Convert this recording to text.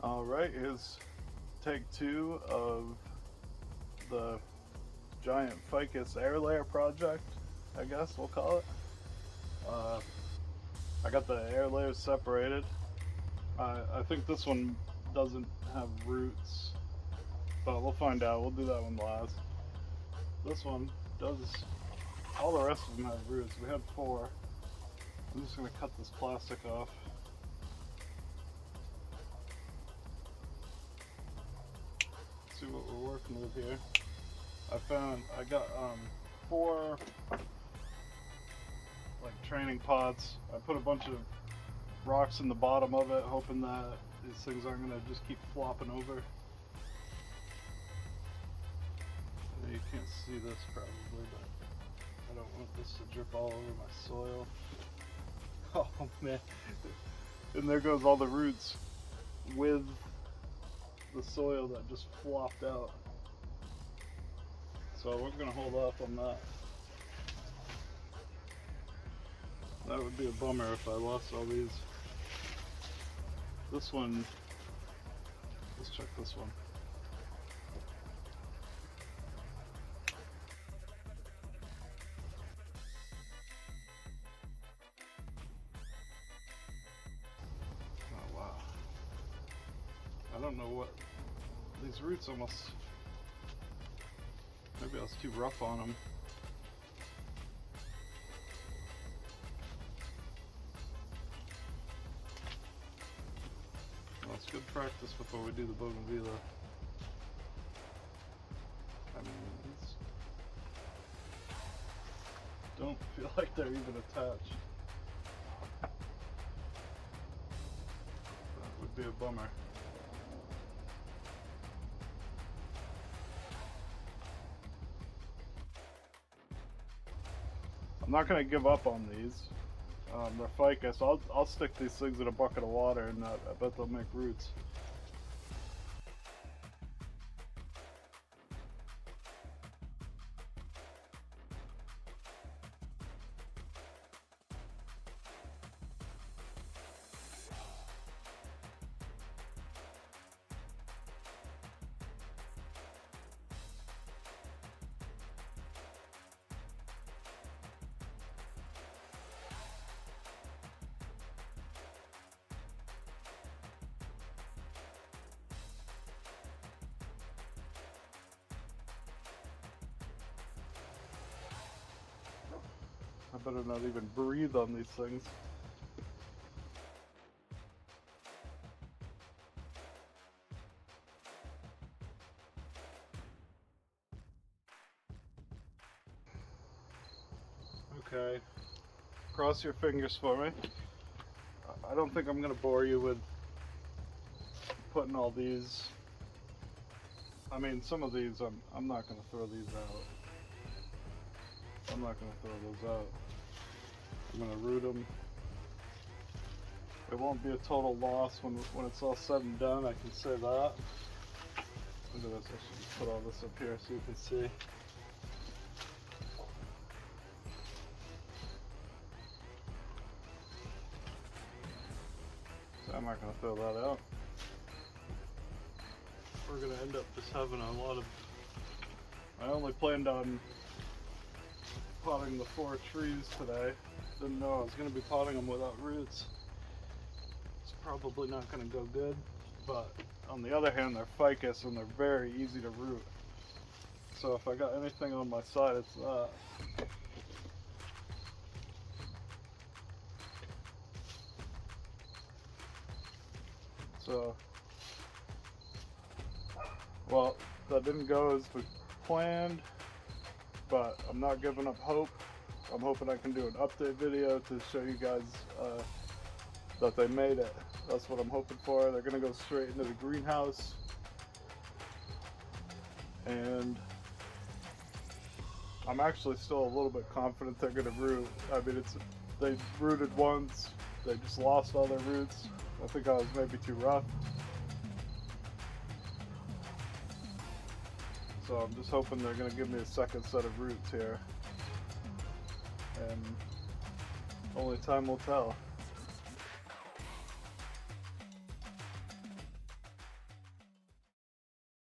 Alright, here's take 2 of the giant Ficus air layer project, I guess we'll call it. I got the air layers separated. I think this one doesn't have roots, but we'll find out. We'll do that one last. This one does. All the rest of them have roots. We had 4. I'm just going to cut this plastic off. See what we're working with here. I got 4 like training pots. I put a bunch of rocks in the bottom of it, hoping that these things aren't going to just keep flopping over. You can't see this probably, but I don't want this to drip all over my soil. Oh man. And there goes all the roots with the soil that just flopped out. So we're going to hold off on that. That would be a bummer if I lost all these. This one, let's check this one. Oh wow. I don't know what, these roots almost, maybe I was too rough on them. Well, it's good practice before we do the bougainvillea. I mean, these don't feel like they're even attached. That would be a bummer. I'm not going to give up on these. They're ficus. I'll stick these things in a bucket of water and I bet they'll make roots. I better not even breathe on these things. Okay, cross your fingers for me. I don't think I'm going to bore you with putting all these. I mean, some of these I'm not going to throw these out. I'm not going to throw those out. I'm going to root them. It won't be a total loss when it's all said and done, I can say that. Look at this, I should just put all this up here so you can see. So I'm not going to throw that out. We're going to end up just having a lot of... I only planned on potting the 4 trees today. Didn't know I was going to be potting them without roots. It's probably not going to go good, but on the other hand, they're ficus and they're very easy to root. So if I got anything on my side, it's that. So, well, that didn't go as we planned, but I'm not giving up hope. I'm hoping I can do an update video to show you guys that they made it. That's what I'm hoping for. They're going to go straight into the greenhouse. And I'm actually still a little bit confident they're going to root. I mean, they rooted once. They just lost all their roots. I think I was maybe too rough. So I'm just hoping they're going to give me a second set of roots here. And Only time will tell.